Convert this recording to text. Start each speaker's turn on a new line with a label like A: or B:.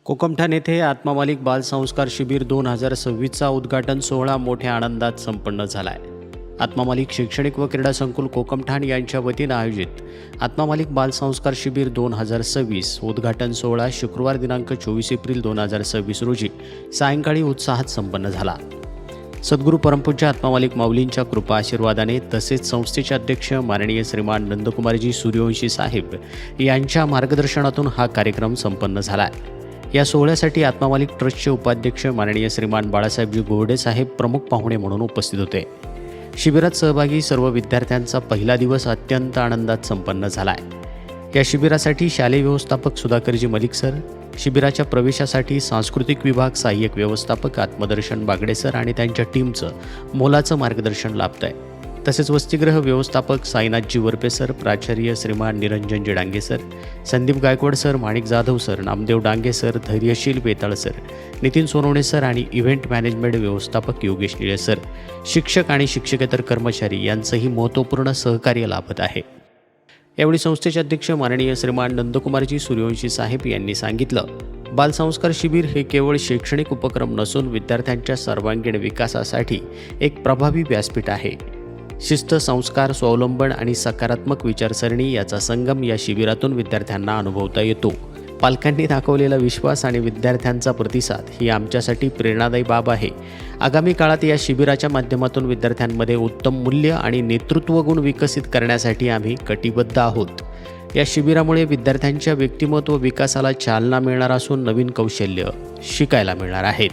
A: कोकमठाण येथे आत्मा मालिक बालसंस्कार शिबिर 2026चा उद्घाटन सोहळा मोठ्या आनंदात संपन्न झाला आहे. आत्मा मालिक शैक्षणिक व क्रीडा संकुल कोकमठाण यांच्या वतीनं आयोजित आत्मा मालिक बालसंस्कार शिबिर 2026 उद्घाटन सोहळा शुक्रवार दिनांक 24 एप्रिल 2026 रोजी सायंकाळी उत्साहात संपन्न झाला. सद्गुरू परमपूज्य आत्मा मालिक माऊलींच्या कृपा आशीर्वादाने तसेच संस्थेचे अध्यक्ष माननीय श्रीमान नंदकुमारजी सूर्यवंशी साहेब यांच्या मार्गदर्शनातून हा कार्यक्रम संपन्न झाला आहे. या सोहळ्यासाठी आत्मा मालिक ट्रस्टचे उपाध्यक्ष माननीय श्रीमान बाळासाहेबजी गोरडे साहेब प्रमुख पाहुणे म्हणून उपस्थित होते. शिबिरात सहभागी सर्व विद्यार्थ्यांचा पहिला दिवस अत्यंत आनंदात संपन्न झाला आहे. या शिबिरासाठी शालेय व्यवस्थापक सुधाकरजी मलिक सर, शिबिराच्या प्रवेशासाठी सांस्कृतिक विभाग सहाय्यक व्यवस्थापक आत्मदर्शन बागडे सर आणि त्यांच्या टीमचं मोलाचं मार्गदर्शन लाभत आहे. तसेच वसतिगृह व्यवस्थापक साईनाथजी वरपे सर, प्राचार्य श्रीमान निरंजनजी डांगे सर, संदीप गायकवाड सर, माणिक Jadhav sir, Namdev Dange sir, Dhairyasheel Betal sir, Nitin Sonawane sir आणि इव्हेंट मॅनेजमेंट व्यवस्थापक योगेश निळे सर, शिक्षक आणि शिक्षकेतर कर्मचारी यांचंही महत्त्वपूर्ण सहकार्य लाभत आहे. यावेळी संस्थेचे अध्यक्ष माननीय श्रीमान नंदकुमारजी सूर्यवंशी साहेब यांनी सांगितलं, बालसंस्कार शिबिर हे केवळ शैक्षणिक उपक्रम नसून विद्यार्थ्यांच्या सर्वांगीण विकासासाठी एक प्रभावी व्यासपीठ आहे. शिस्त, संस्कार, स्वावलंबन आणि सकारात्मक विचारसरणी याचा संगम या शिबिरातून विद्यार्थ्यांना अनुभवता येतो. पालकांनी दाखवलेला विश्वास आणि विद्यार्थ्यांचा प्रतिसाद ही आमच्यासाठी प्रेरणादायी बाब आहे. आगामी काळात या शिबिराच्या माध्यमातून विद्यार्थ्यांमध्ये उत्तम मूल्य आणि नेतृत्व गुण विकसित करण्यासाठी आम्ही कटिबद्ध आहोत. या शिबिरामुळे विद्यार्थ्यांच्या व्यक्तिमत्व विकासाला चालना मिळणार असून नवीन कौशल्य शिकायला मिळणार आहेत.